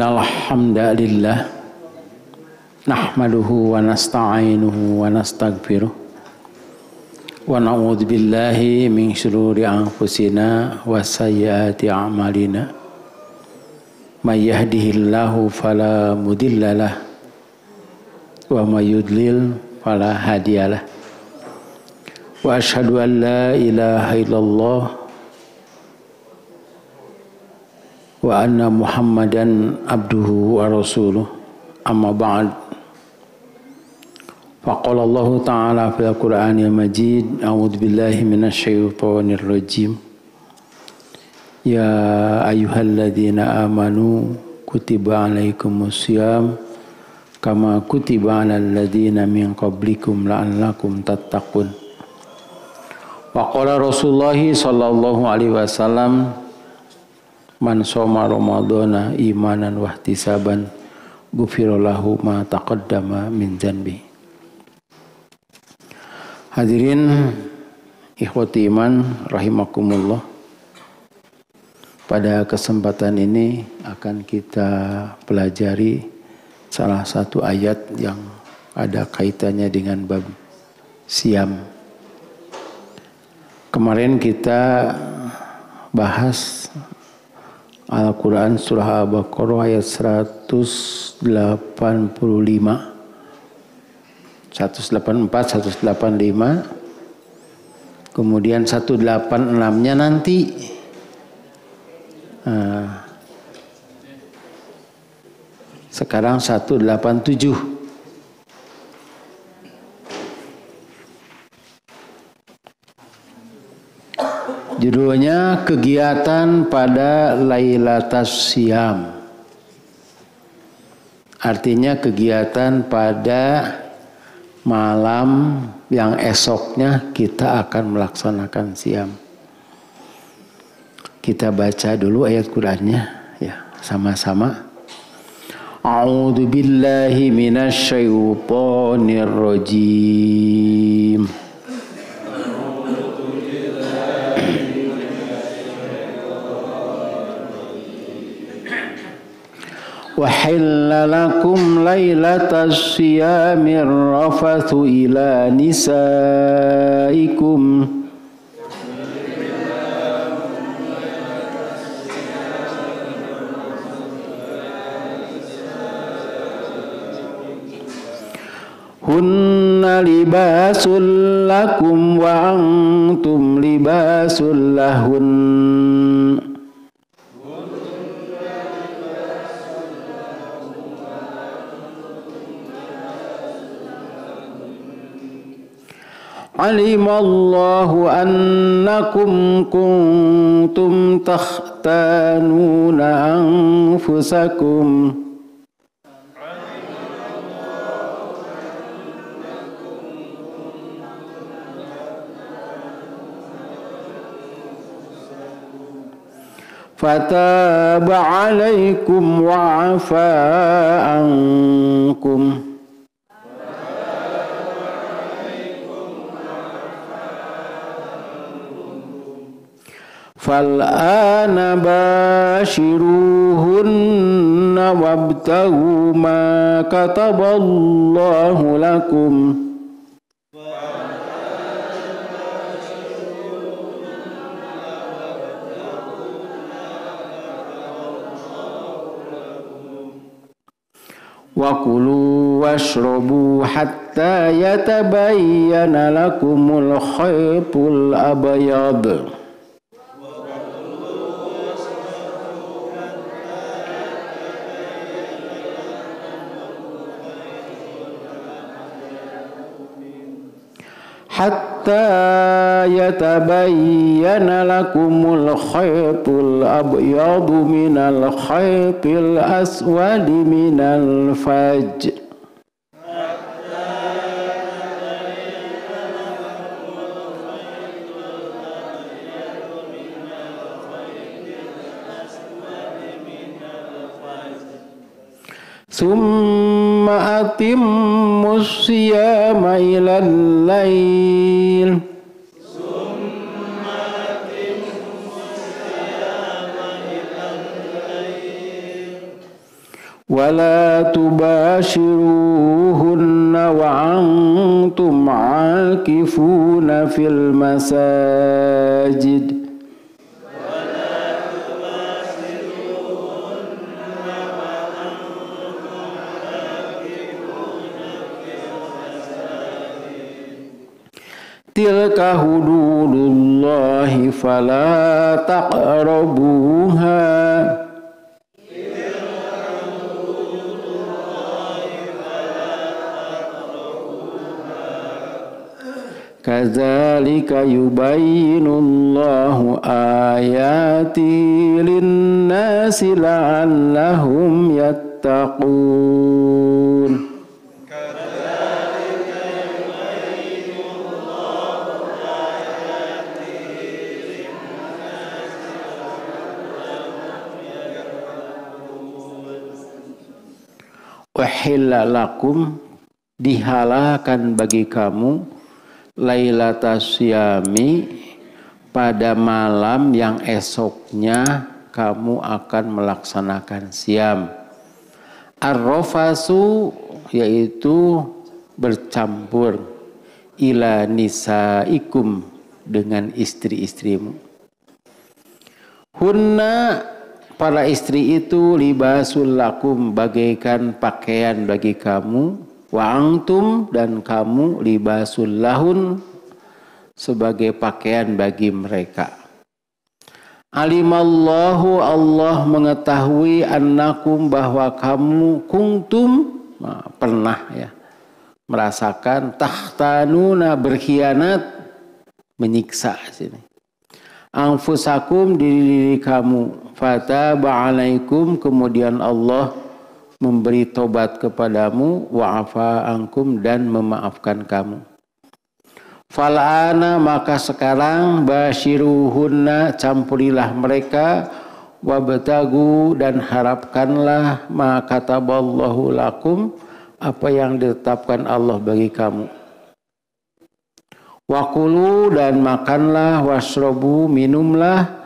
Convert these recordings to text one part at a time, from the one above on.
Innal hamdalillah nahmaduhu wa nasta'inuhu wa nastaghfiruh wa na'udzu billahi min shururi anfusina wa sayyiati a'malina may yahdihillahu fala mudhillalah wa may yudlil fala hadiyalah wa asyhadu an la ilaha illallah wa anna Muhammadan abduhu wa rasuluh amma ba'd. Faqala Allah ta'ala fil Qur'anil Majid a'udzu billahi minasy syaithanir rajim. Ya ayyuhalladzina amanu kutiba alaikumus syiyam kama kutiba alal ladzina min qablikum la'allakum tattaqun. Faqala Rasulullah sallallahu alaihi wasallam man shoma ramadhana imanan wa ihtisaban ghufira lahu ma taqaddama min dzanbi. Hadirin ikhwati iman rahimakumullah. Pada kesempatan ini akan kita pelajari salah satu ayat yang ada kaitannya dengan bab siam. Kemarin kita bahas Al-Quran Surah Al-Baqarah ayat 184, 185, kemudian 186-nya nanti. Sekarang 187. Judulnya kegiatan pada Lailatas Syiyam. Artinya kegiatan pada malam yang esoknya kita akan melaksanakan siam. Kita baca dulu ayat Qur'annya ya, sama-sama. A'udzu billahi minasy syaithanir rajim. وَحِلَّ لَكُمْ لَيْلَةَ الصِّيَامِ الرَّفَثُ إِلَى نِسَائِكُمْ هُنَّ لِبَاسٌ لَكُمْ وَأَنْتُمْ لِبَاسٌ لَهُنَّ علم الله أنكم كنتم تختانون أنفسكم فتاب عليكم وعفى عنكم فالآن باشروهن وابتغوا ما كتب الله لكم وكلوا واشربوا حتى يتبين لكم الخيط الأبيض حتى يتبين لكم الخيط الأبيض من الخيط الأسود من الفجر ثم أتموا الصيام إلى الليل wala tubashiruhunna wa antum akifuna fil masajid. Tilka hududullahi fala taqrabuha. Kadzalika yubayyinullahu ayati linnasi la'allahum yattaqun. Wahilla lakum, dihalakan bagi kamu, lailatas syami, pada malam yang esoknya kamu akan melaksanakan siam. Ar-rafasu, yaitu bercampur, ila nisaikum, dengan istri-istrimu. Hunna, para istri itu, libasul lakum, bagaikan pakaian bagi kamu, wa antum, dan kamu, libasul lahun, sebagai pakaian bagi mereka. Alimallahu, Allah mengetahui, annakum, bahwa kamu, kuntum, pernah ya merasakan, tahtanuna, berkhianat, menyiksa sini. Anfusakum, diri kamu, fataba alaikum, kemudian Allah memberi tobat kepadamu, wa'afa ankum, dan memaafkan kamu. Fal'ana, maka sekarang, basyiruhunna, campurilah mereka, wabtagu, dan harapkanlah, ma kataballahu lakum, apa yang ditetapkan Allah bagi kamu. Wakulu, dan makanlah, washrobu, minumlah,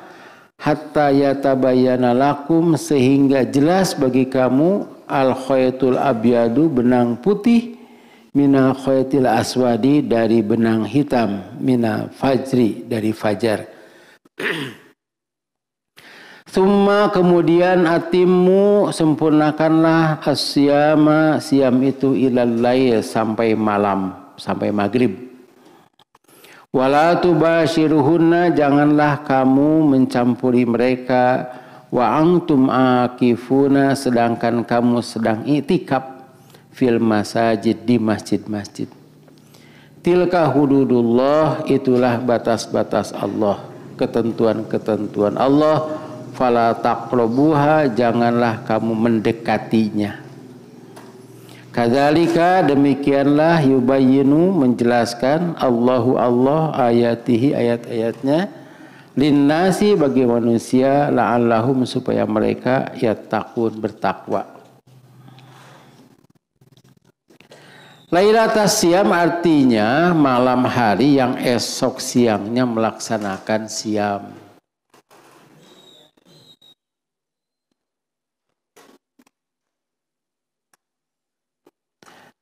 hatta yatabayyana lakum, sehingga jelas bagi kamu, al khaytul abyadu, benang putih, mina khaytil aswadi, dari benang hitam, mina fajri, dari fajar. Summa, kemudian, atimmu, sempurnakanlah, asyama, siam itu, ilal lail, sampai malam, sampai maghrib. Wala tubashiruhunna, janganlah kamu mencampuri mereka, wa antum akifuna, sedangkan kamu sedang i'tikaf, fil masajid, di masjid-masjid. Tilka hududullah, itulah batas-batas Allah, ketentuan-ketentuan Allah, fala taqrabuha, janganlah kamu mendekatinya. Kadzalika, demikianlah, yubayyinu, menjelaskan, Allahu Allah, ayatihi, ayat-ayatnya, linnasi, bagi manusia, la'allahum, supaya mereka yattaqun, bertakwa. Lailatas siam artinya malam hari yang esok siangnya melaksanakan siam.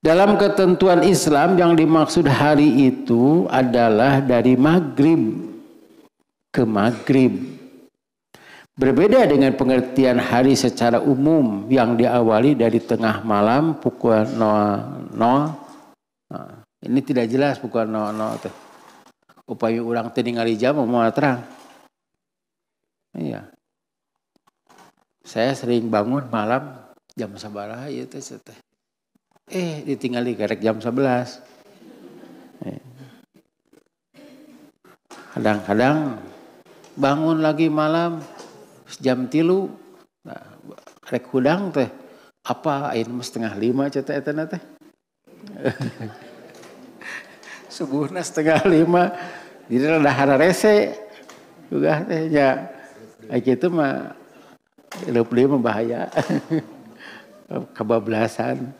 Dalam ketentuan Islam, yang dimaksud hari itu adalah dari maghrib ke maghrib. Berbeda dengan pengertian hari secara umum yang diawali dari tengah malam pukul 00. Nah, ini tidak jelas pukul 00 teh. Upaya urang teh ningali jam mau terang. Iya. Saya sering bangun malam jam sabaraha ieu teh. Ditinggali kerek jam 11. Kadang-kadang bangun lagi malam jam 3. Nah, rek hudang teh apa ayeuna 4:30 cenah eta teh. Subuhna 4:30 jadi rada hararese juga teh nya. Kitu mah leup-leup mah bahaya. Kebablasan.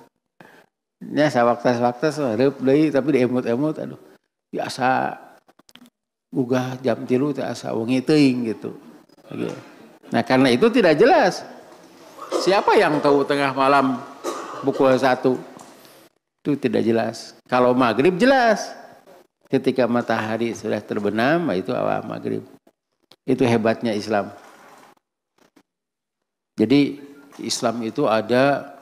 Nya sawaktas-waktas reup deui tapi diemut-emut, aduh biasa gugah jam 3 teh asa wengi teuing gitu. Nah karena itu tidak jelas Siapa yang tahu tengah malam pukul 1? Itu tidak jelas. Kalau maghrib jelas. Ketika matahari sudah terbenam, itu awal maghrib. Itu hebatnya Islam. Jadi Islam itu ada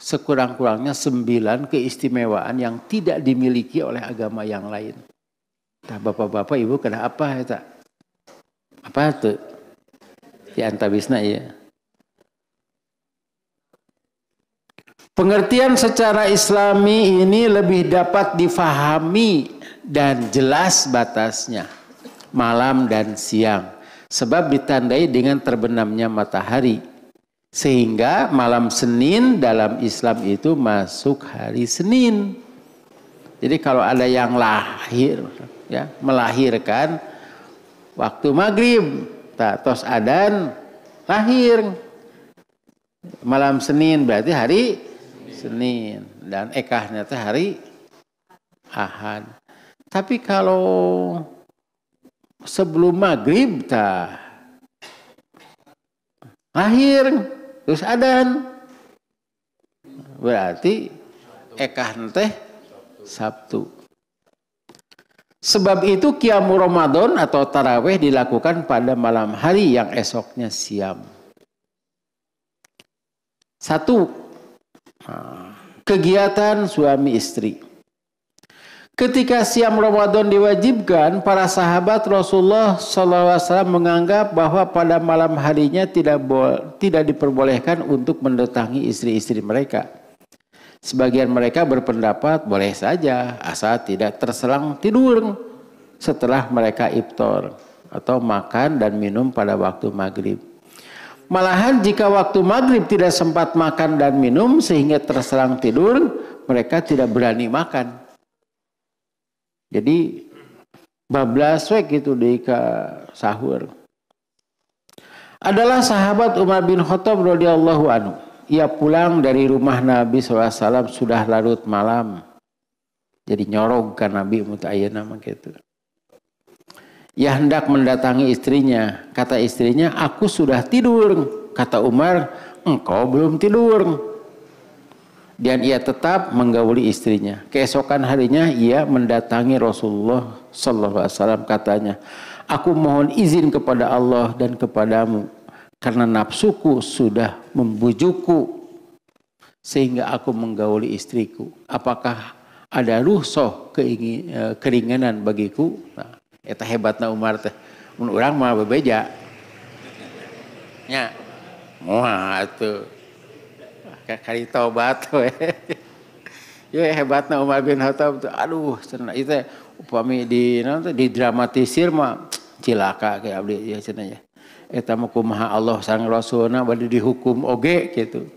sekurang-kurangnya 9 keistimewaan yang tidak dimiliki oleh agama yang lain. Nah, bapak-bapak, ibu kena apa ya tak? Apa itu? Di antabisna ya. Pengertian secara Islami ini lebih dapat difahami dan jelas batasnya malam dan siang, sebab ditandai dengan terbenamnya matahari. Sehingga malam Senin dalam Islam itu masuk hari Senin. Jadi kalau ada yang lahir, ya, melahirkan waktu maghrib, tos adan lahir malam Senin, berarti hari Senin, dan ekahnya itu hari Ahad. Tapi kalau sebelum maghrib lahir terus adan, berarti ekah teh Sabtu. Sebab itu Qiyamul Ramadan atau tarawih dilakukan pada malam hari yang esoknya siam. 1. Kegiatan suami istri. Ketika siam Ramadan diwajibkan, para sahabat Rasulullah SAW menganggap bahwa pada malam harinya tidak diperbolehkan untuk mendatangi istri-istri mereka. Sebagian mereka berpendapat boleh saja asal tidak terselang tidur setelah mereka iftar atau makan dan minum pada waktu maghrib. Malahan jika waktu maghrib tidak sempat makan dan minum sehingga terselang tidur, mereka tidak berani makan. Jadi bablas gitu di sahur. Adalah sahabat Umar bin Khattab radhiyallahu anhu. Ia pulang dari rumah Nabi SAW sudah larut malam. Jadi nyorog kan Nabi muta'ayyana gitu. Ia hendak mendatangi istrinya. Kata istrinya, aku sudah tidur. Kata Umar, engkau belum tidur. Dan ia tetap menggauli istrinya. Keesokan harinya ia mendatangi Rasulullah SAW. Katanya, aku mohon izin kepada Allah dan kepadamu karena nafsuku sudah membujukku sehingga aku menggauli istriku. Apakah ada rukhsah keringanan bagiku? Nah, eta hebatna Umar teh. Mun urang mah bebeja. Nya. Moal atuh. Kali tobat we. Ya hebatna Umar bin Khattab tuh. Aduh, cenah ieu teh upami didramatisir mah cilaka kayak abdi ya cenah ya. Eta mah kumaha Allah sareng Rasulna bade dihukum oge gitu.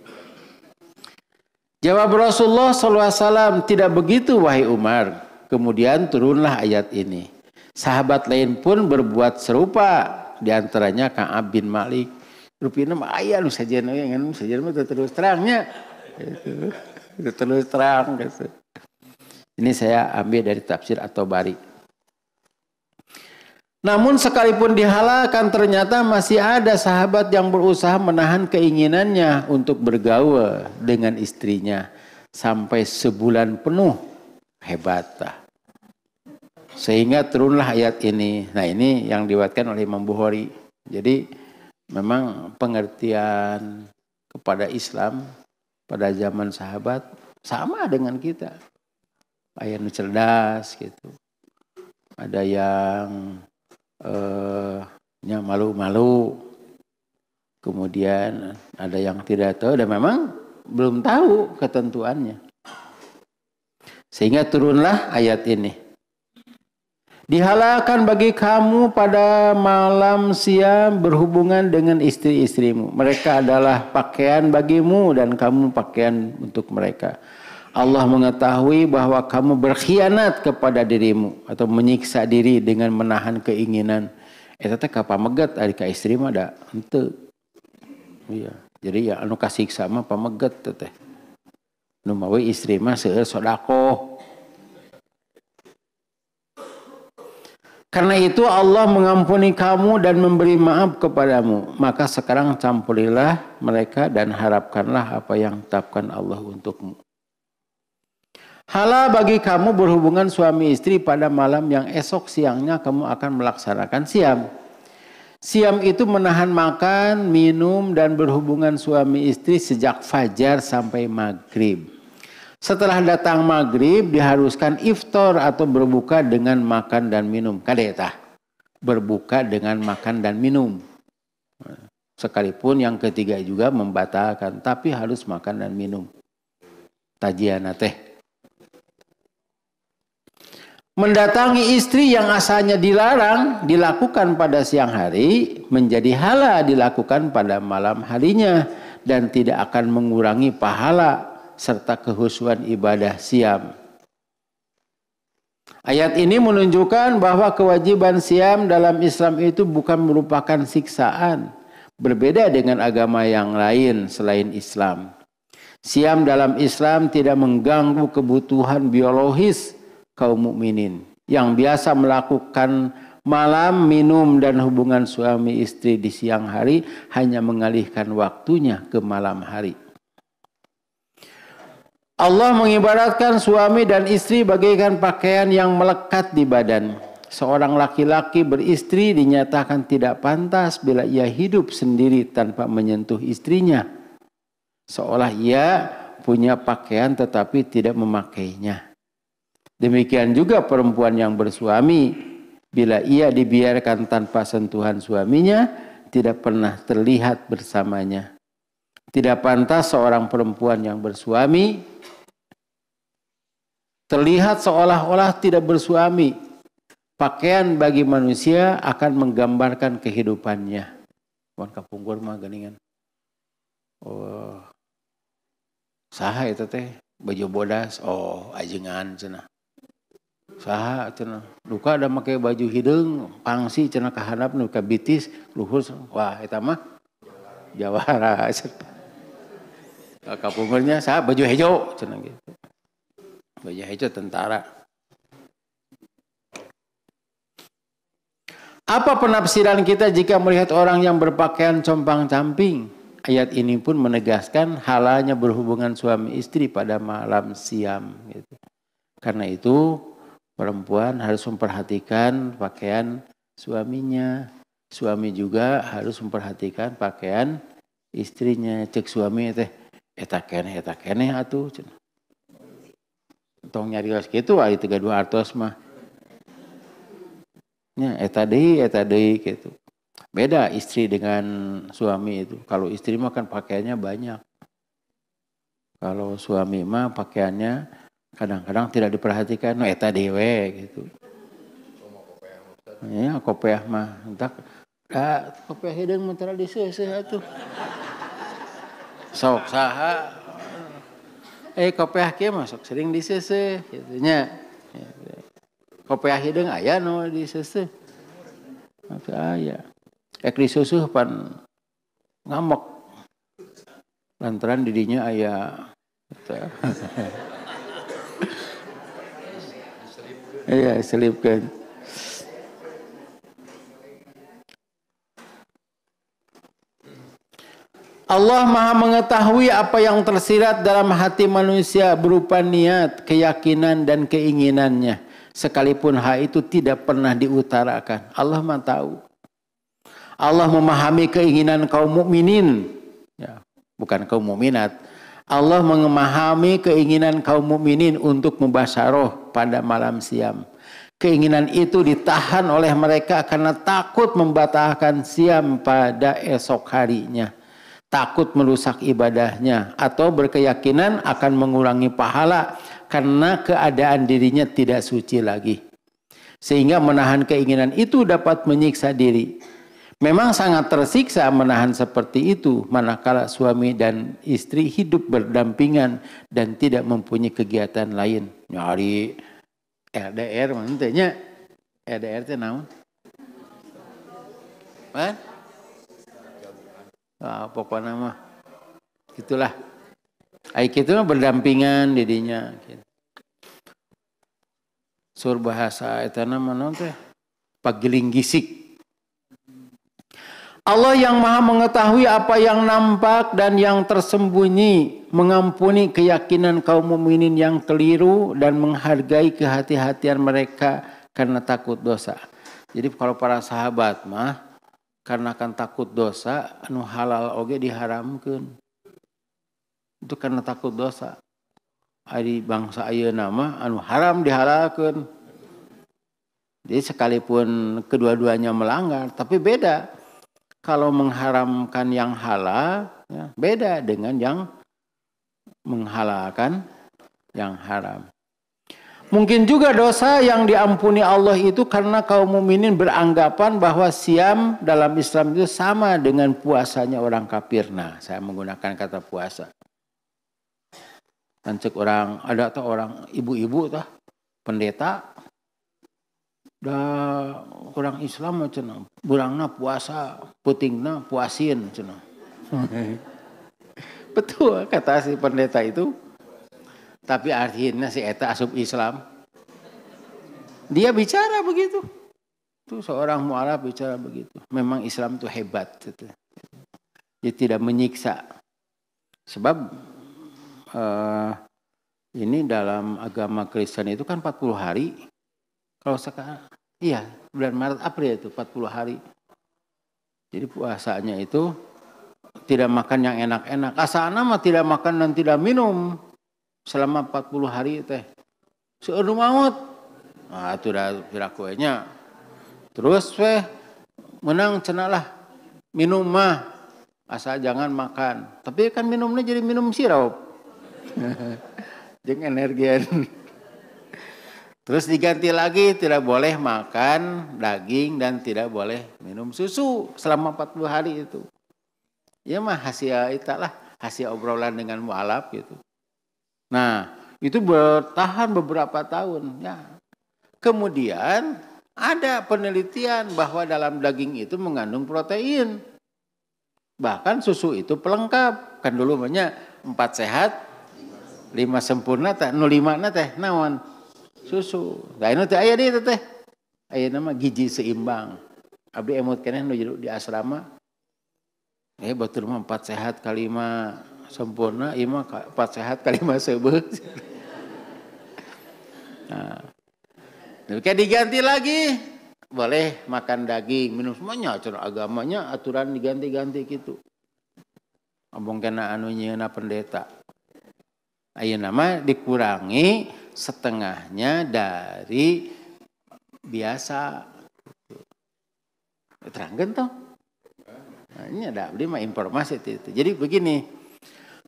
Jawab Rasulullah SAW, tidak begitu wahai Umar. Kemudian turunlah ayat ini. Sahabat lain pun berbuat serupa, di antaranya Ka'ab bin Malik. Rupina mah aya nu sajeun ngan sajeun mah terus terangnya. Gitu. Terus terang gitu. Ini saya ambil dari tafsir At-Tabari. Namun sekalipun dihalalkan ternyata masih ada sahabat yang berusaha menahan keinginannya untuk bergaul dengan istrinya sampai sebulan penuh. Hebat. Sehingga turunlah ayat ini. Nah, ini yang diriwayatkan oleh Imam Bukhari. Jadi memang pengertian kepada Islam pada zaman sahabat sama dengan kita. Ada yang cerdas gitu. Ada yang malu-malu. Kemudian ada yang tidak tahu dan memang belum tahu ketentuannya. Sehingga turunlah ayat ini. Dihalalkan bagi kamu pada malam siang berhubungan dengan istri-istrimu. Mereka adalah pakaian bagimu dan kamu pakaian untuk mereka. Allah mengetahui bahwa kamu berkhianat kepada dirimu atau menyiksa diri dengan menahan keinginan. Eta teh kapameget ari ka istri mah da henteu. Iya. Jadi ya anu kasiksa mah pameget teh. Nu mawe istri mah seueur sodaqoh. Karena itu Allah mengampuni kamu dan memberi maaf kepadamu. Maka sekarang campurilah mereka dan harapkanlah apa yang tetapkan Allah untukmu. Halal bagi kamu berhubungan suami istri pada malam yang esok siangnya kamu akan melaksanakan siam. Siam itu menahan makan, minum, dan berhubungan suami istri sejak fajar sampai maghrib. Setelah datang maghrib diharuskan iftar atau berbuka dengan makan dan minum. Kadetah berbuka dengan makan dan minum. Sekalipun yang ketiga juga membatalkan, tapi harus makan dan minum. Tajiana teh. Mendatangi istri yang asalnya dilarang dilakukan pada siang hari menjadi halal dilakukan pada malam harinya dan tidak akan mengurangi pahala serta kehusuan ibadah siam. Ayat ini menunjukkan bahwa kewajiban siam dalam Islam itu bukan merupakan siksaan, berbeda dengan agama yang lain selain Islam. Siam dalam Islam tidak mengganggu kebutuhan biologis kaum mukminin yang biasa melakukan malam, minum, dan hubungan suami istri di siang hari hanya mengalihkan waktunya ke malam hari. Allah mengibaratkan suami dan istri bagaikan pakaian yang melekat di badan. Seorang laki-laki beristri dinyatakan tidak pantas bila ia hidup sendiri tanpa menyentuh istrinya. Seolah ia punya pakaian tetapi tidak memakainya. Demikian juga perempuan yang bersuami, bila ia dibiarkan tanpa sentuhan suaminya, tidak pernah terlihat bersamanya. Tidak pantas seorang perempuan yang bersuami terlihat seolah-olah tidak bersuami. Pakaian bagi manusia akan menggambarkan kehidupannya. Wan kapungkur mah geningan. Oh, saha itu teh baju bodas. Oh, ajengan cenah. Saha cenah luka ada make baju hideung pangsi cenah ka handap nu ka bitis luhur wah eta mah jawara kapungkurnya saha baju hejo cenah gitu baju hejo tentara. Apa penafsiran kita jika melihat orang yang berpakaian compang-camping? Ayat ini pun menegaskan halalnya berhubungan suami istri pada malam siam gitu. Karena itu perempuan harus memperhatikan pakaian suaminya. Suami juga harus memperhatikan pakaian istrinya. Cek suami teh eta keneh atuh cenah. Tong nyarios kitu ari 32 artos mah. Nya eta deui gitu. Beda istri dengan suami itu. Kalau istri mah kan pakaiannya banyak. Kalau suami mah pakaiannya kadang-kadang tidak diperhatikan, no eta dewe gitu. Ya kopiah mah, entak, kopiah hideung mentara diseuseuh atuh. Sok saha, kopiah kieu mah sok sering diseuseuh, gitu nya. Kopiah hideung aya nu diseuseuh. Atuh aya. Ek disusuh pan ngambek. Lantaran didinya aya. Iya, selipkan. Allah Maha mengetahui apa yang tersirat dalam hati manusia berupa niat, keyakinan, dan keinginannya. Sekalipun hal itu tidak pernah diutarakan. Allah Maha tahu. Allah memahami keinginan kaum mukminin, ya, bukan kaum mukminat. Allah memahami keinginan kaum mukminin untuk mubasyarah pada malam siam. Keinginan itu ditahan oleh mereka karena takut membatalkan siam pada esok harinya. Takut merusak ibadahnya atau berkeyakinan akan mengurangi pahala karena keadaan dirinya tidak suci lagi. Sehingga menahan keinginan itu dapat menyiksa diri. Memang sangat tersiksa menahan seperti itu manakala suami dan istri hidup berdampingan dan tidak mempunyai kegiatan lain. Nyari LDR mantenya. LDR itu naon? Apa? Pokoknya mah itulah. Aik itu mah berdampingan didinya. Sur bahasa eta nama naon teh? pagiling gisik. Allah yang maha mengetahui apa yang nampak dan yang tersembunyi, mengampuni keyakinan kaum mukminin yang keliru dan menghargai kehati-hatian mereka karena takut dosa. Jadi kalau para sahabat mah karena kan takut dosa, anu halal oge diharamkeun. Itu karena takut dosa. Ari bangsa ayeuna mah anu haram dihalalkeun. Jadi sekalipun kedua-duanya melanggar, tapi beda. Kalau mengharamkan yang halal, ya, beda dengan yang menghalalkan yang haram. Mungkin juga dosa yang diampuni Allah itu karena kaum mukminin beranggapan bahwa siam dalam Islam itu sama dengan puasanya orang kafir. Nah, saya menggunakan kata puasa. Dan cek orang, ada tuh orang ibu-ibu tuh, pendeta, dah orang Islam macam burangna puasa, putingna puasin cenah. Betul kata si pendeta itu. Tapi artinya si eta asup Islam. Dia bicara begitu. Itu seorang mualaf bicara begitu. Memang Islam itu hebat gitu. Dia tidak menyiksa. Sebab ini dalam agama Kristen itu kan 40 hari. Kalau sekarang, iya bulan Maret April itu 40 hari. Jadi puasanya itu tidak makan yang enak-enak. Asana mah tidak makan dan tidak minum selama 40 hari teh. Seueur maut. Nah, itu dah pirakuenya. Terus menang cenalah minum mah asal jangan makan. Tapi kan minumnya jadi minum sirup. Jeung energian. Terus diganti lagi tidak boleh makan daging dan tidak boleh minum susu selama 40 hari itu. Ya mah hasil itulah hasil obrolan dengan mualaf gitu. Nah, itu bertahan beberapa tahun ya. Kemudian ada penelitian bahwa dalam daging itu mengandung protein. Bahkan susu itu pelengkap. Kan dulu banyak 4 sehat, 5 sempurna, 5 na teh naon? Susu. Nah ini teh aya di teh. Aya nama gizi seimbang. Abdi emut keneh nu di asrama. Batur mah 4 sehat kali 5 sempurna, ieu mah 4 sehat kali 5 seubeuh. Nah. Kayak diganti lagi. Boleh makan daging, minum semuanya acara agamanya aturan diganti-ganti gitu. Abong kena anu nyieuna pendeta. Ayeuna mah dikurangi setengahnya dari biasa. Terangkan toh. Nah, ini ada abdi mah informasi itu. Jadi begini,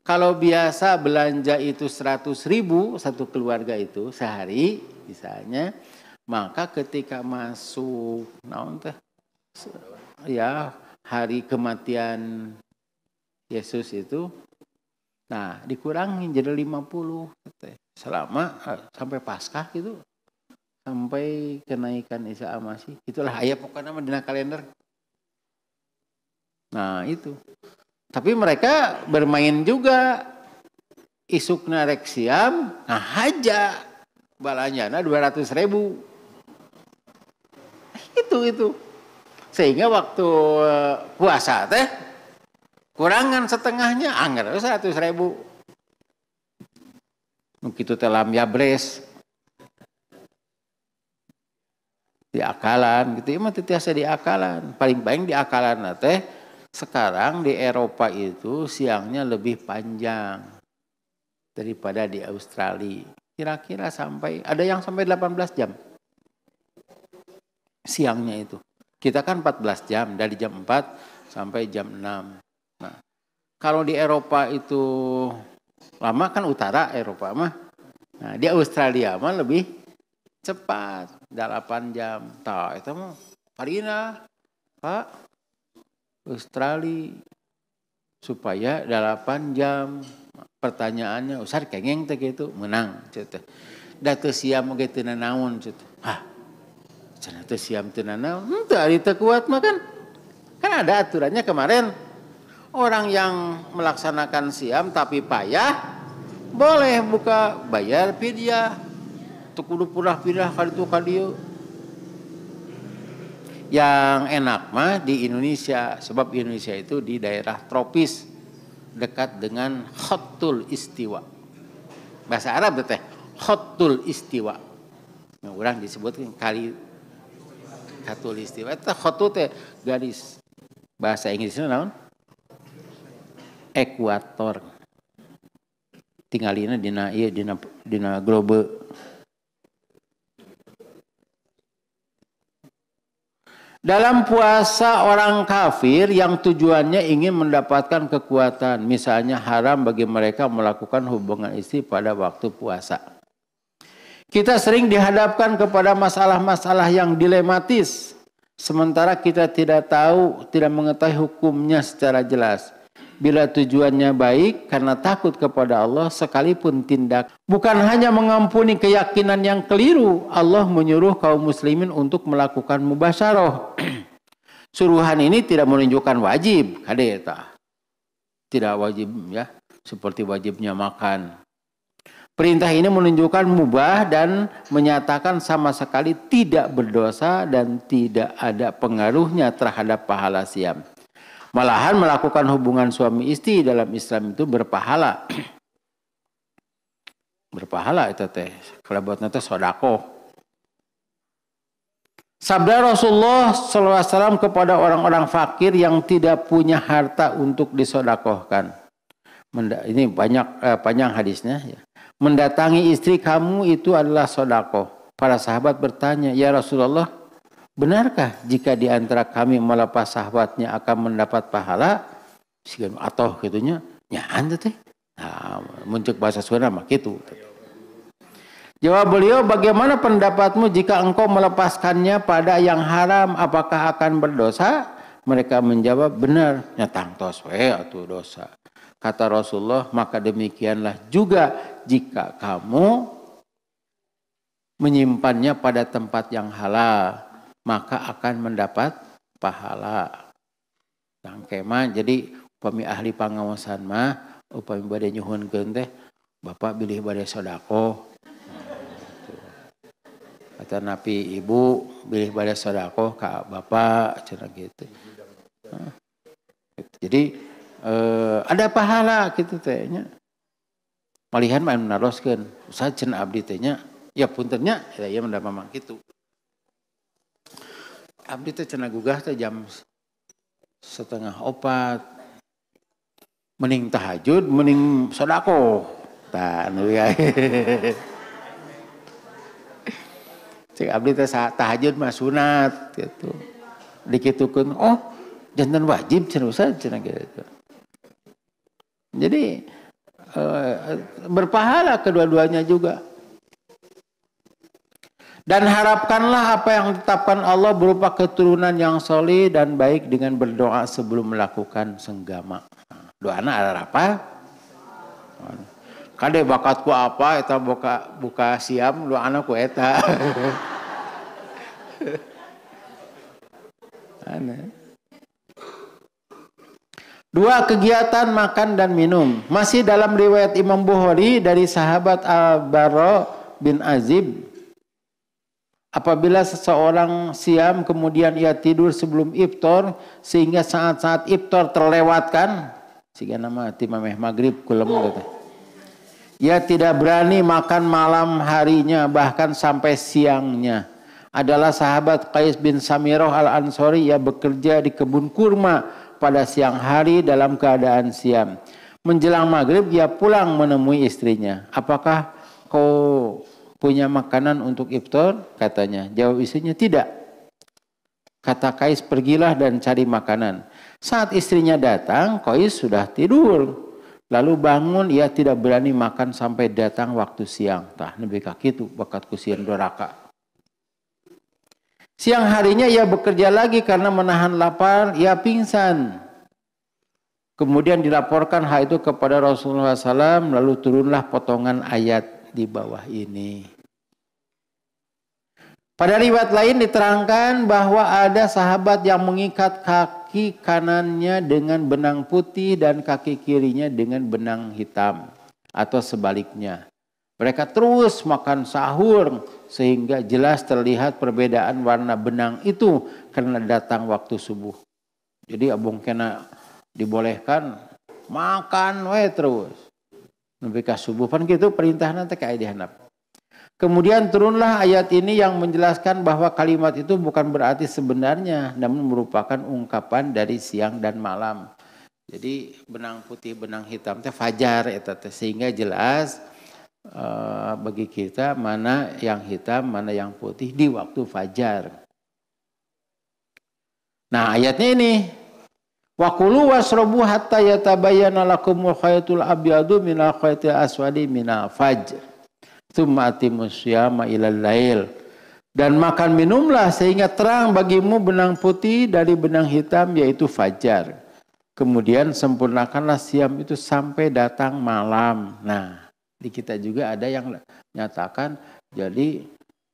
kalau biasa belanja itu 100.000 satu keluarga itu sehari misalnya, maka ketika masuk naon teh ya hari kematian Yesus itu, nah dikurangi jadi 50 selama sampai Paskah gitu, sampai kenaikan Isa Al-Masih. Itulah aya pokoknya nama dina kalender. Nah itu. Tapi mereka bermain juga isukna rek siam, nah haja balanyana 200.000. Itu. Sehingga waktu puasa teh kurangan setengahnya anggar 100.000. Begitu telam yabres. Diakalan gitu, emang tiasa diakalan. Paling diakalan teh sekarang di Eropa itu siangnya lebih panjang daripada di Australia. Kira-kira sampai ada yang sampai 18 jam. Siangnya itu. Kita kan 14 jam dari jam 4 sampai jam 6. Nah, kalau di Eropa itu lama kan utara Eropa mah. Nah, di Australia mah lebih cepat, 8 jam. Tah, itu mah parina, Pak. Australia supaya 8 jam. Pertanyaannya, usar kengeng teh gitu, menang gitu. Da teu siam ge teu nanaon gitu. Hah. Cenah teu siam teu nanaon. Henteu ari teu kuat mah kan. Kan ada aturannya kemarin. Orang yang melaksanakan siam tapi payah boleh buka bayar fidyah. Teu kudu pindah ka ditu ka dieu. Yang enak mah di Indonesia, sebab Indonesia itu di daerah tropis dekat dengan Khatul Istiwa. Bahasa Arab teh Khatul Istiwa. Nah, orang disebutkan kali Khatul Istiwa. Itu Khatul teh garis. Bahasa Inggrisnya naon? Ekuator. Tinggalina dina globe. Dalam puasa orang kafir yang tujuannya ingin mendapatkan kekuatan, misalnya haram bagi mereka melakukan hubungan istri pada waktu puasa. Kita sering dihadapkan kepada masalah-masalah yang dilematis, sementara kita tidak mengetahui hukumnya secara jelas. Bila tujuannya baik karena takut kepada Allah, sekalipun tindak bukan hanya mengampuni keyakinan yang keliru, Allah menyuruh kaum muslimin untuk melakukan mubasyarah. Suruhan ini tidak menunjukkan wajib, tidak wajib ya, seperti wajibnya makan. Perintah ini menunjukkan mubah dan menyatakan sama sekali tidak berdosa dan tidak ada pengaruhnya terhadap pahala siam. Malahan melakukan hubungan suami istri dalam Islam itu berpahala. Berpahala itu teh. Kalau buat nanti sodako. Sabda Rasulullah SAW kepada orang-orang fakir yang tidak punya harta untuk disodakohkan. Ini panjang hadisnya. Ya. Mendatangi istri kamu itu adalah sodakoh. Para sahabat bertanya, ya Rasulullah, benarkah jika di antara kami melepas sahabatnya akan mendapat pahala? Atau gitunya, nyaan teh. Nah, muncul bahasa Sunda mah gitu. Jawab beliau, bagaimana pendapatmu jika engkau melepaskannya pada yang haram, apakah akan berdosa? Mereka menjawab, benar, nyatang tos we atuh dosa. Kata Rasulullah, maka demikianlah juga jika kamu menyimpannya pada tempat yang halal, maka akan mendapat pahala. Tangkema, jadi upami ahli pangawasan mah, upami bade nyuhunkeun teh, bapak bilih bade sodako. Kata napi ibu bilih bade sodako ka bapak, cenah gitu. Jadi ada pahala gitu tehnya. Malihan mah naroskeun, usaha cenah abdi tehnya, ya puntennya, ya mendapat mamang kitu. Abdi teh cenah gugah teh jam 3:30. Mending tahajud, mending sodako. Tah nu ya. Cek abdi teh tahajud mah sunat gitu. Dikitukeun, oh janten wajib cenah usah cenah gitu. Jadi berpahala kedua-duanya juga. Dan harapkanlah apa yang ditetapkan Allah berupa keturunan yang soleh dan baik dengan berdoa sebelum melakukan senggama. Doana ada apa? Kade bakatku apa? Eta buka siam doana ku eta. Aneh. 2 kegiatan makan dan minum. Masih dalam riwayat Imam Bukhari dari sahabat Al-Bara bin Azib. Apabila seseorang siam kemudian ia tidur sebelum iftar sehingga saat-saat iftar terlewatkan, sehingga nama timameh maghrib kulem gitu. Ia tidak berani makan malam harinya bahkan sampai siangnya. Adalah sahabat Qais bin Samirah Al-Ansari, ia bekerja di kebun kurma pada siang hari dalam keadaan siam. Menjelang maghrib ia pulang menemui istrinya. Apakah kau punya makanan untuk iftar? Katanya. Jawab istrinya, tidak. Kata Qais, pergilah dan cari makanan. Saat istrinya datang, Qais sudah tidur. Lalu bangun, ia tidak berani makan sampai datang waktu siang. Tah nebi ka kitu bakat kusian doraka. Siang harinya ia bekerja lagi karena menahan lapar, ia pingsan. Kemudian dilaporkan hal itu kepada Rasulullah SAW, lalu turunlah potongan ayat di bawah ini. Pada riwayat lain diterangkan bahwa ada sahabat yang mengikat kaki kanannya dengan benang putih dan kaki kirinya dengan benang hitam. Atau sebaliknya. Mereka terus makan sahur sehingga jelas terlihat perbedaan warna benang itu karena datang waktu subuh. Jadi abong kena dibolehkan makan we terus. Nepi ka subuh pan kitu perintahna teh ka dihandap. Kemudian turunlah ayat ini yang menjelaskan bahwa kalimat itu bukan berarti sebenarnya namun merupakan ungkapan dari siang dan malam. Jadi benang putih benang hitam teh fajar eta teh sehingga jelas bagi kita mana yang hitam, mana yang putih di waktu fajar. Nah ayatnya ini, wa kulu wasrobu hatta yatabayyana lakumul khaytul abyadu minal khaytil aswadi minal fajr. Tsumma atimus syiyama ilal lail. Dan makan minumlah sehingga terang bagimu benang putih dari benang hitam yaitu fajar. Kemudian sempurnakanlah siam itu sampai datang malam. Nah, di kita juga ada yang menyatakan jadi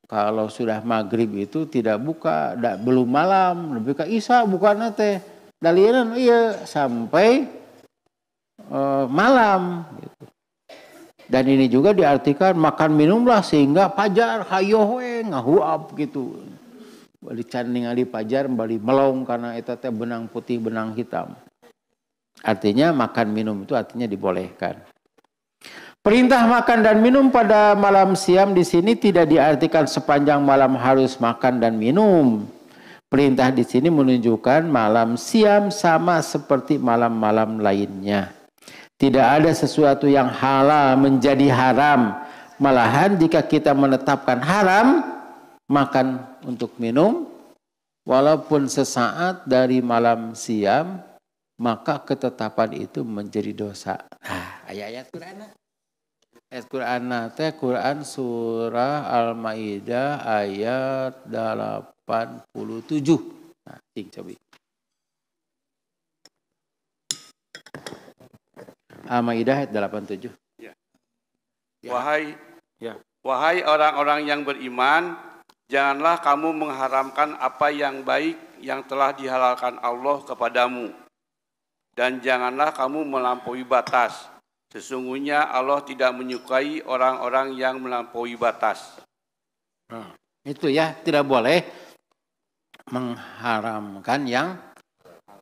kalau sudah maghrib itu tidak buka, belum malam, lebih ke isya bukan teh. Dalian iya sampai malam gitu. Dan ini juga diartikan makan minumlah sehingga fajar hayo we ngahuap gitu. Bali can ningali fajar bali melong karena eta teh benang putih benang hitam. Artinya makan minum itu artinya dibolehkan. Perintah makan dan minum pada malam siam di sini tidak diartikan sepanjang malam harus makan dan minum. Perintah di sini menunjukkan malam siam sama seperti malam-malam lainnya. Tidak ada sesuatu yang halal menjadi haram. Malahan jika kita menetapkan haram makan untuk minum walaupun sesaat dari malam siam, maka ketetapan itu menjadi dosa. Nah, ayat-ayat Quran. Ayat Quran teh Quran surah Al-Maidah ayat 87. Nah, cing coba. Al-Maidah ayat 87. Ya. Ya. Wahai orang-orang yang beriman, janganlah kamu mengharamkan apa yang baik yang telah dihalalkan Allah kepadamu. Dan janganlah kamu melampaui batas. Sesungguhnya Allah tidak menyukai orang-orang yang melampaui batas. Nah, itu ya, tidak boleh mengharamkan yang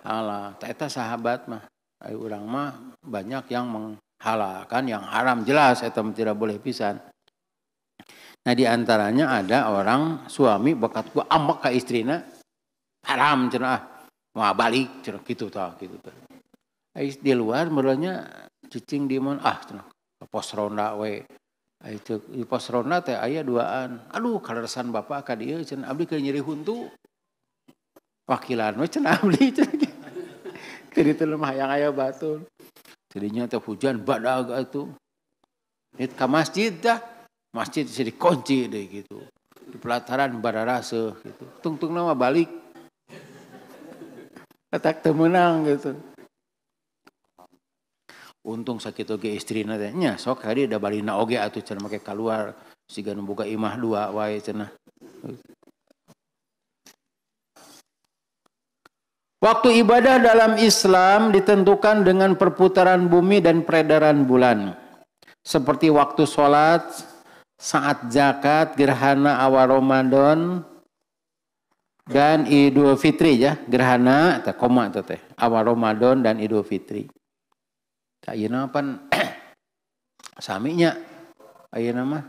halal. Eta sahabat mah, urang mah banyak yang menghalalkan yang haram jelas, eta tidak boleh pisan. Nah di antaranya ada orang suami bakat gua ambek ka istrina haram cenah mau balik cenah kitu tah kitu tah. Di luar merenya cicing di mana cenah pos ronda we. Itu di pos ronda teh aya duaan. Aduh kaleresan bapak ka dieu cenah abdi keur nyeri huntu. Wakilan we cenah abdi cenah. Kitu lemah yang aya batur. Jadinya teh hujan badag atuh. It ka masjid dah. Masjid bisa dikunci deh gitu. Di pelataran bararase gitu. Tung-tung nama balik. Ketak temenang gitu. Untung sakit oge istrina teh nya sok hari da balina oge atuh cenah make keluar siga nu boga imah dua wae cenah. Waktu ibadah dalam Islam ditentukan dengan perputaran bumi dan peredaran bulan. Seperti waktu sholat, saat zakat, gerhana awal Ramadan, dan Idul Fitri ya. Gerhana, koma teh awal Ramadan dan Idul Fitri. Ayeuna pan saminya ayeuna mah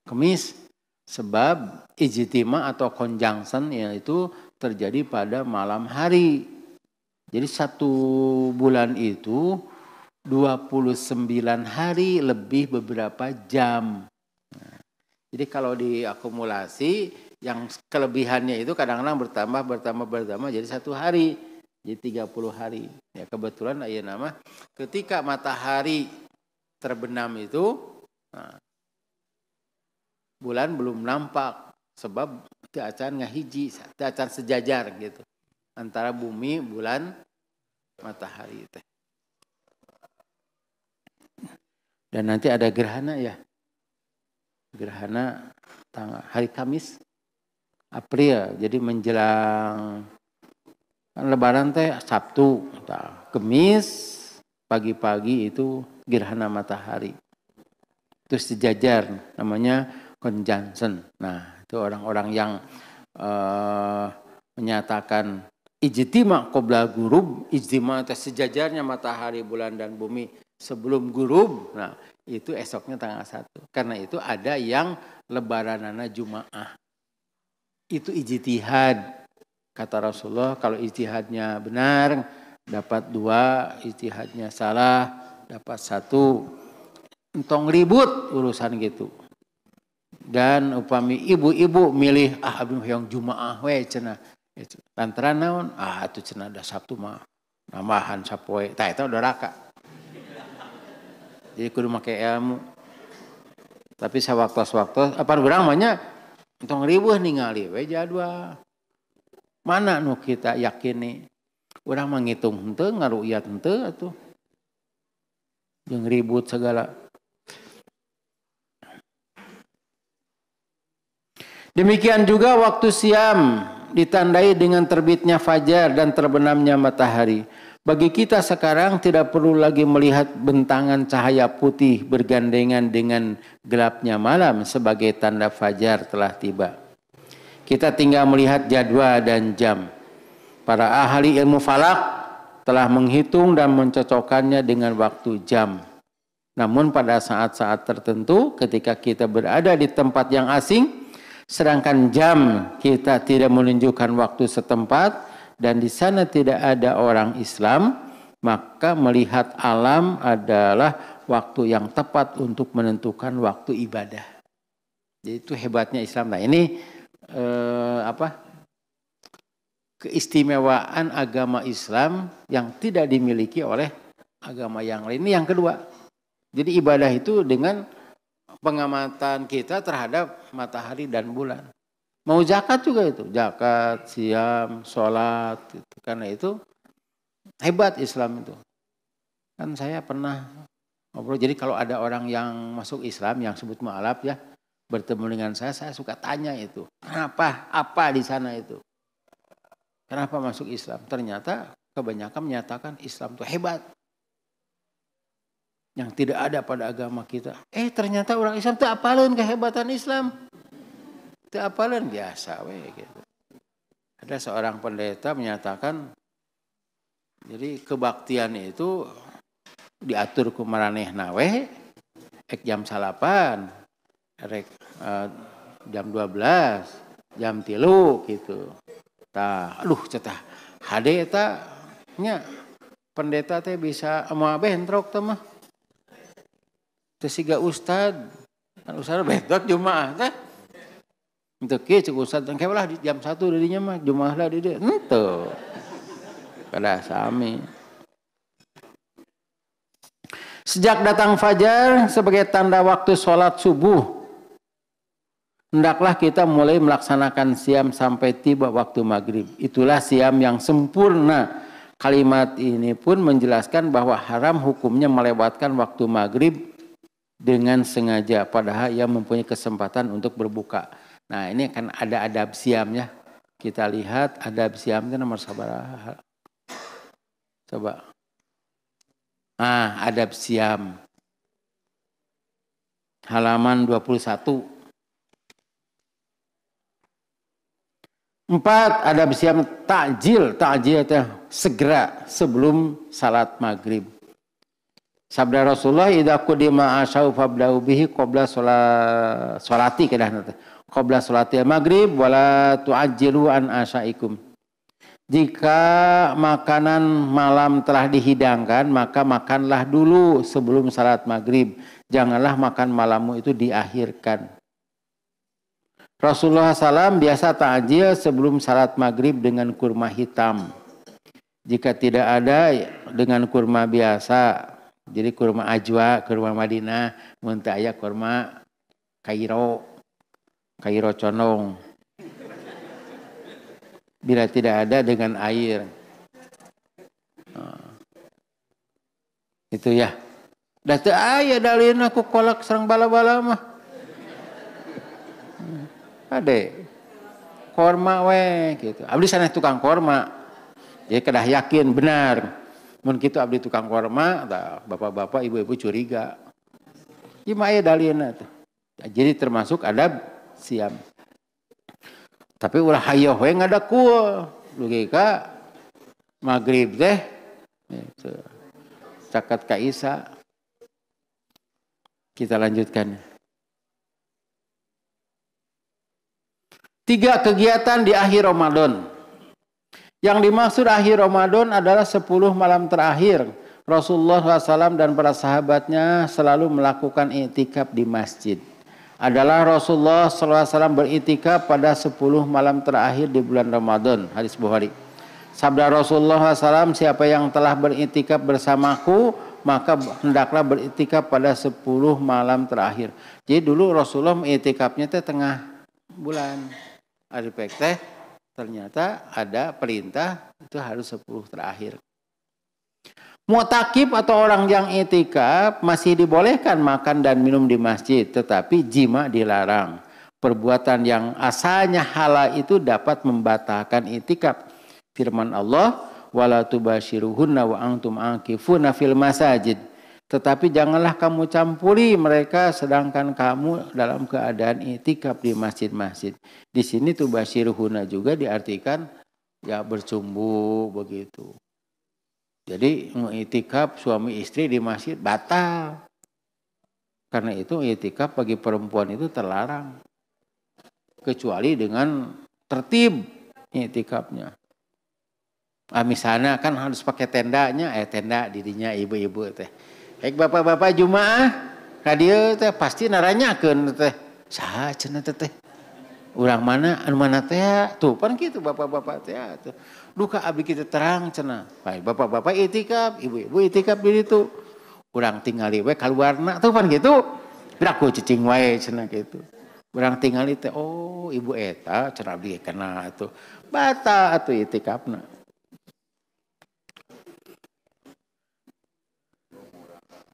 Kemis sebab ijtima atau conjunction yaitu terjadi pada malam hari. Jadi satu bulan itu 29 hari lebih beberapa jam. Nah, jadi kalau diakumulasi yang kelebihannya itu kadang-kadang bertambah jadi satu hari. Jadi 30 hari. Ya kebetulan ayeuna mah ketika matahari terbenam itu nah, bulan belum nampak sebab teu acan ngahiji, teu acan sejajar gitu antara bumi, bulan, matahari teh. Dan nanti ada gerhana ya. Gerhana hari Kamis April. Jadi menjelang Lebaran teh Sabtu, Kemis pagi-pagi itu gerhana matahari. Terus sejajar namanya conjunction. Nah, itu orang-orang yang menyatakan ijtima qabla ghurub, ijtima itu sejajarnya matahari, bulan dan bumi sebelum ghurub. Nah, itu esoknya tanggal 1. Karena itu ada yang lebaranana Jumaah. Itu ijtihad. Kata Rasulullah, kalau ijtihadnya benar dapat 2, ijtihadnya salah dapat 1. Entong ribut urusan gitu. Dan upami ibu-ibu milih abdi hoyong Jumaah we cenah. Lantaran naon? Atuh cenah da Sabtu mah nambahan sapoe. Tah eta udah raka. Jadi kudu make ilmu. Tapi sawaktos-waktos apa urang mah nya entong ribuh ningali we jadwal. Mana nu kita yakini? Urang mah ngitung henteu, ngaru'yat henteu atuh. Jeung ribut segala. Demikian juga waktu siam ditandai dengan terbitnya fajar dan terbenamnya matahari. Bagi kita sekarang tidak perlu lagi melihat bentangan cahaya putih bergandengan dengan gelapnya malam sebagai tanda fajar telah tiba. Kita tinggal melihat jadwal dan jam. Para ahli ilmu falak telah menghitung dan mencocokkannya dengan waktu jam. Namun pada saat-saat tertentu ketika kita berada di tempat yang asing, sedangkan jam kita tidak menunjukkan waktu setempat dan di sana tidak ada orang Islam, maka melihat alam adalah waktu yang tepat untuk menentukan waktu ibadah. Jadi itu hebatnya Islam. Nah ini keistimewaan agama Islam yang tidak dimiliki oleh agama yang lain. Ini yang kedua. Jadi ibadah itu dengan pengamatan kita terhadap matahari dan bulan. Mau zakat juga itu. Zakat, siam, sholat. Gitu. Karena itu hebat Islam itu. Kan saya pernah ngobrol. Jadi kalau ada orang yang masuk Islam yang sebut mu'alaf ya. Bertemu dengan saya suka tanya itu. Kenapa? Apa di sana itu? Kenapa masuk Islam? Ternyata kebanyakan menyatakan Islam itu hebat. Yang tidak ada pada agama kita. Ternyata orang Islam tak apalin kehebatan Islam. Tak apalin biasa gitu. Ada seorang pendeta menyatakan jadi kebaktian itu diatur ku maranehna we jam 8, jam 12, jam 3 gitu. Tah, aduh cenah hade eta nya pendeta teh bisa moal bentrok teh mah. Tesiga ustad, kan ustad bentrok Jumaah teh. Henteu kieu cek ustad teh lah di jam 1 didinya mah Jumaah lah di dieu. Henteu. Kada sami. Sejak datang fajar sebagai tanda waktu sholat subuh, hendaklah kita mulai melaksanakan siam sampai tiba waktu maghrib. Itulah siam yang sempurna. Kalimat ini pun menjelaskan bahwa haram hukumnya melewatkan waktu maghrib dengan sengaja, padahal ia mempunyai kesempatan untuk berbuka. Nah ini kan ada adab siamnya. Kita lihat adab siamnya nomor sabaraha. Coba. Adab siam. Halaman 21. 4. Adab siam takjil. Takjil itu segera sebelum salat maghrib. Sabda Rasulullah idza qudima asyau fabda'u bihi qabla sholati kedah qabla sholati maghrib wala tu'ajjilu an asyaikum. Jika makanan malam telah dihidangkan maka makanlah dulu sebelum salat maghrib. Janganlah makan malammu itu diakhirkan. Rasulullah SAW biasa ta'jil sebelum salat maghrib dengan kurma hitam. Jika tidak ada dengan kurma biasa. Jadi kurma ajwa, kurma Madinah, muntah aya kurma Kairo condong. Bila tidak ada dengan air. Itu ya. Dah teu aya dalilna ku kolak sareng bala-bala mah. Ade. Korma we gitu. Abdi saneh tukang korma. Jadi kedah yakin benar. Mun kitu abdi tukang korma, bapak-bapak, ibu-ibu curiga. Ima aya dalilna tuh. Jadi termasuk adab siam. Tapi ulah hayo we ngadaku. Dugi ka magrib teh. Itu. Cakat ka Isa. Kita lanjutkan. 3 kegiatan di akhir Ramadan. Yang dimaksud akhir Ramadan adalah 10 malam terakhir. Rasulullah SAW dan para sahabatnya selalu melakukan i'tikaf di masjid. Adalah Rasulullah SAW beriktikaf pada 10 malam terakhir di bulan Ramadan. Hadis Bukhari. Sabda Rasulullah SAW, siapa yang telah beriktikaf bersamaku, maka hendaklah beriktikaf pada 10 malam terakhir. Jadi dulu Rasulullah mengiktikafnya teh tengah bulan. Hari teh ternyata ada perintah itu harus 10 terakhir. Mu'takif atau orang yang i'tikaf masih dibolehkan makan dan minum di masjid, tetapi jima dilarang. Perbuatan yang asalnya halal itu dapat membatalkan i'tikaf. Firman Allah, wala tubashiruhunna wa antum aqifuna fil masajid. Tetapi janganlah kamu campuri mereka sedangkan kamu dalam keadaan i'tikaf di masjid-masjid. Di sini tubashiruhunna juga diartikan ya bercumbu begitu. Jadi i'tikaf suami istri di masjid batal. Karena itu i'tikaf bagi perempuan itu terlarang. Kecuali dengan tertib i'tikafnya. Misalnya kan harus pakai tendanya, tenda dirinya ibu-ibu teh. Bapak-bapak Jumaah kadieu teh pasti naranyakeun teh. Saha cenah teh? Urang mana anu mana teh? Tuh pan kitu bapak-bapak teh tuh. Duka abdi kita terang cenah. Baik bapak-bapak i'tikaf, ibu-ibu i'tikaf di ditu. Urang tingali we kaluarna tuh pan kitu. Biraku cicing wae cenah kitu. Urang tingali teh oh ibu eta cenah abdi kena atuh. Batal atuh i'tikafna.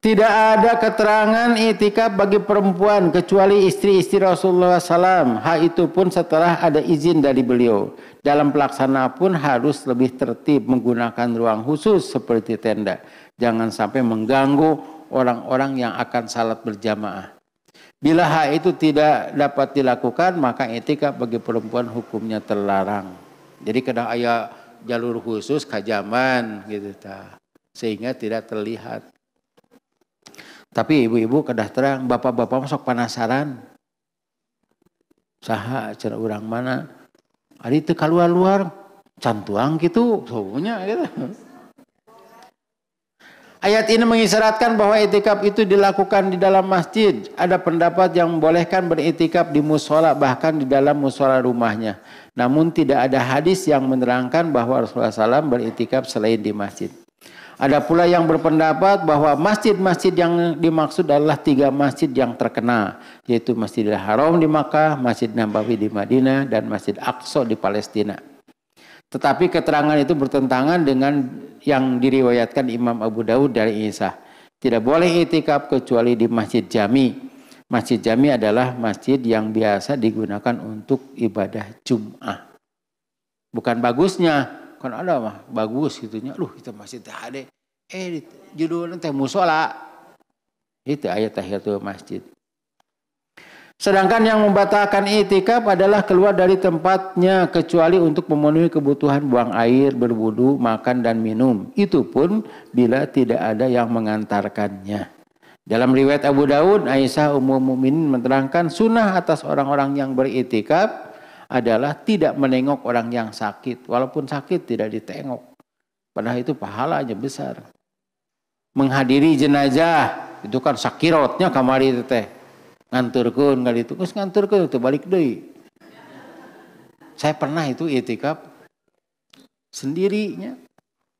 Tidak ada keterangan i'tikaf bagi perempuan kecuali istri-istri Rasulullah SAW. Hal itu pun setelah ada izin dari beliau. Dalam pelaksanaan pun harus lebih tertib menggunakan ruang khusus seperti tenda. Jangan sampai mengganggu orang-orang yang akan salat berjamaah. Bila hal itu tidak dapat dilakukan, maka i'tikaf bagi perempuan hukumnya terlarang. Jadi kada aya jalur khusus kajaman gitu ta. Sehingga tidak terlihat. Tapi ibu-ibu kedah terang, bapak-bapak masuk penasaran. Saha cara urang mana? Ari teu kaluar-luar, cantuang gitu, soalnya gitu. Ayat ini mengisyaratkan bahwa i'tikaf itu dilakukan di dalam masjid. Ada pendapat yang membolehkan beriktikaf di musola, bahkan di dalam musola rumahnya. Namun tidak ada hadis yang menerangkan bahwa Rasulullah SAW beriktikaf selain di masjid. Ada pula yang berpendapat bahwa masjid-masjid yang dimaksud adalah 3 masjid yang terkenal, yaitu Masjidil Haram di Makkah, Masjid Nabawi di Madinah, dan Masjid Aqsa di Palestina. Tetapi keterangan itu bertentangan dengan yang diriwayatkan Imam Abu Daud dari Isa. Tidak boleh i'tikaf kecuali di Masjid Jami. Masjid Jami adalah masjid yang biasa digunakan untuk ibadah Jum'ah. Bukan bagusnya. Kan ada mah bagus gitunya. Kita masih teh ade. Judulnya teh musola. Itu ayat tahiyatul masjid. Sedangkan yang membatalkan i'tikaf adalah keluar dari tempatnya kecuali untuk memenuhi kebutuhan buang air, berwudu, makan dan minum. Itu pun bila tidak ada yang mengantarkannya. Dalam riwayat Abu Daud, Aisyah Ummul Mukminin menerangkan sunnah atas orang-orang yang beriktikaf adalah tidak menengok orang yang sakit. Walaupun sakit tidak ditengok. Padahal itu pahalanya besar. Menghadiri jenazah. Itu kan sakirotnya kamari itu teh. Nganturkeun kali itu. Terus nganturkeun itu balik deui. Saya pernah itu i'tikaf sendirinya.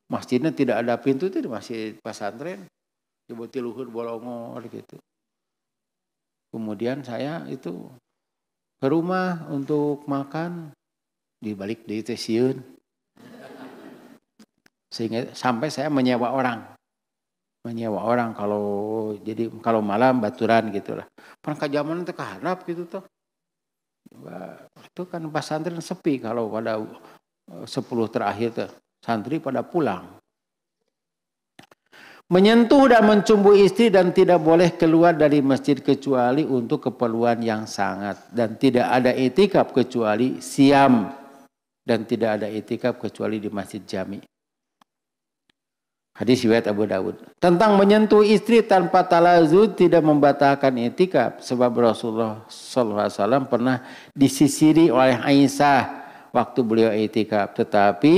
Masjidnya tidak ada pintu itu di masjid pesantren. Coba ti luhur bolongor gitu. Kemudian saya itu ke rumah untuk makan di balik di stasiun. Sehingga sampai saya menyewa orang kalau malam baturan gitulah. Pan kajaman teh kahandap gitu tuh. Itu kan pesantren sepi kalau pada 10 terakhir tuh santri pada pulang. Menyentuh dan mencumbu istri dan tidak boleh keluar dari masjid kecuali untuk keperluan yang sangat. Dan tidak ada itikaf kecuali siam. Dan tidak ada itikaf kecuali di masjid jami. Hadis riwayat Abu Dawud. Tentang menyentuh istri tanpa talazud tidak membatalkan itikaf. Sebab Rasulullah SAW pernah disisiri oleh Aisyah waktu beliau itikaf. Tetapi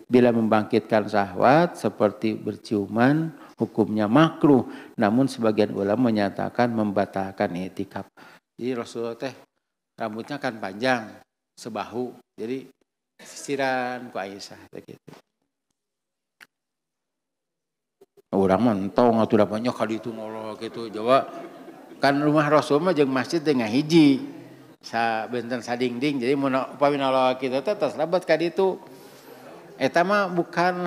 bila membangkitkan syahwat seperti berciuman, hukumnya makruh. Namun sebagian ulama menyatakan membatalkan itikaf. Jadi Rasulullah rambutnya kan panjang, sebahu. Jadi sisiran ku Aisyah begitu. Orang mentong atau dapatnya kali itu nolok gitu. Jawa kan rumah Rasul mah jeung masjid dengan hiji. Benten sadingding. Jadi mun upami nolok kita teh tos rabat ka ditu. Eta mah bukan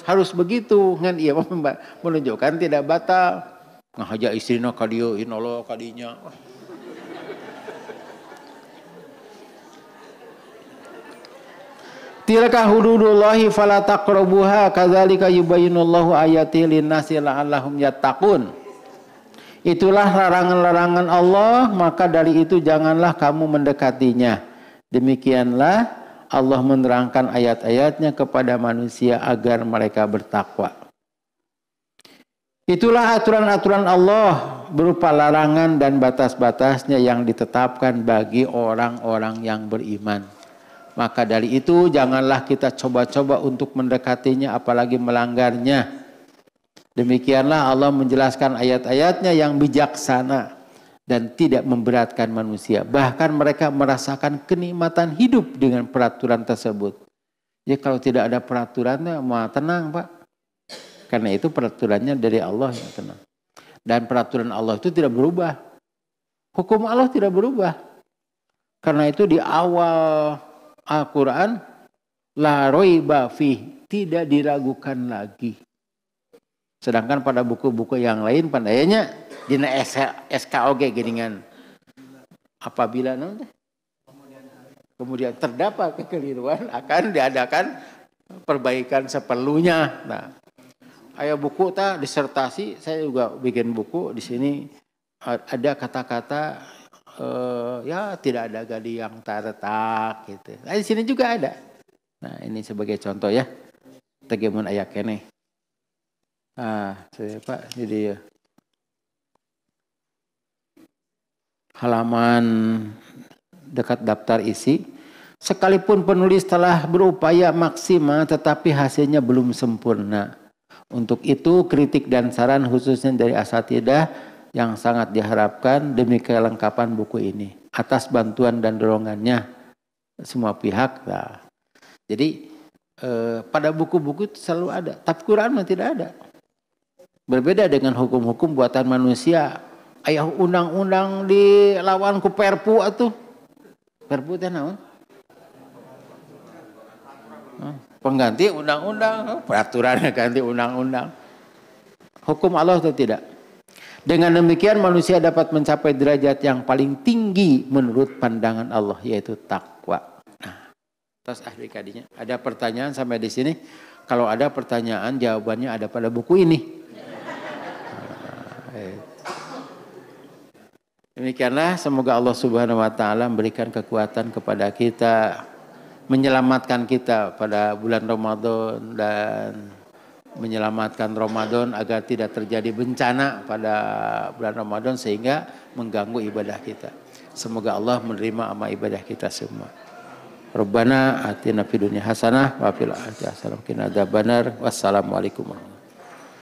harus begitu ngan ieu mah menunjukkan tidak batal. Ngahaja istrina ka dieu nolok ka dinya. Tilka hududullahi fala taqrabuha kadzalika yubayyinullahu ayatihi lin-nasi la'allahum yattaqun. Itulah larangan-larangan Allah, maka dari itu janganlah kamu mendekatinya. Demikianlah Allah menerangkan ayat-ayatnya kepada manusia agar mereka bertakwa. Itulah aturan-aturan Allah berupa larangan dan batas-batasnya yang ditetapkan bagi orang-orang yang beriman. Maka dari itu janganlah kita coba-coba untuk mendekatinya apalagi melanggarnya. Demikianlah Allah menjelaskan ayat-ayatnya yang bijaksana dan tidak memberatkan manusia. Bahkan mereka merasakan kenikmatan hidup dengan peraturan tersebut. Ya kalau tidak ada peraturannya mau tenang Pak. Karena itu peraturannya dari Allah yang tenang. Dan peraturan Allah itu tidak berubah. Hukum Allah tidak berubah. Karena itu di awal Al-Quran la raiba fih, tidak diragukan lagi. Sedangkan pada buku-buku yang lain pandainya dina SKOG geuningan apabila kemudian terdapat kekeliruan akan diadakan perbaikan seperlunya. Nah, aya buku disertasi, saya juga bikin buku di sini ada kata-kata ya tidak ada gadis yang tak retak gitu. Nah, di sini juga ada. Nah, ini sebagai contoh ya. Tegemun aya keneh. Saya Pak, jadi halaman dekat daftar isi. Sekalipun penulis telah berupaya maksimal tetapi hasilnya belum sempurna. Untuk itu kritik dan saran khususnya dari asatidah yang sangat diharapkan demi kelengkapan buku ini atas bantuan dan dorongannya semua pihak. Nah, jadi pada buku-buku itu selalu ada, tapi Quran mah tidak ada. Berbeda dengan hukum-hukum buatan manusia. Aya undang-undang dilawan ku perpu atuh. Perpu teh naon? Pengganti undang-undang, peraturan ganti undang-undang. Hukum Allah itu tidak. Dengan demikian manusia dapat mencapai derajat yang paling tinggi menurut pandangan Allah, yaitu takwa. Nah, terus kadinya ada pertanyaan sampai di sini. Kalau ada pertanyaan, jawabannya ada pada buku ini. Demikianlah, semoga Allah Subhanahu Wa Taala memberikan kekuatan kepada kita, menyelamatkan kita pada bulan Ramadan dan menyelamatkan Ramadan agar tidak terjadi bencana pada bulan Ramadan sehingga mengganggu ibadah kita. Semoga Allah menerima amal ibadah kita semua. Rabbana atina fid dunya hasanah wa fil akhirati hasanah wa qina adzabannar. Wassalamualaikum warahmatullahi wabarakatuh.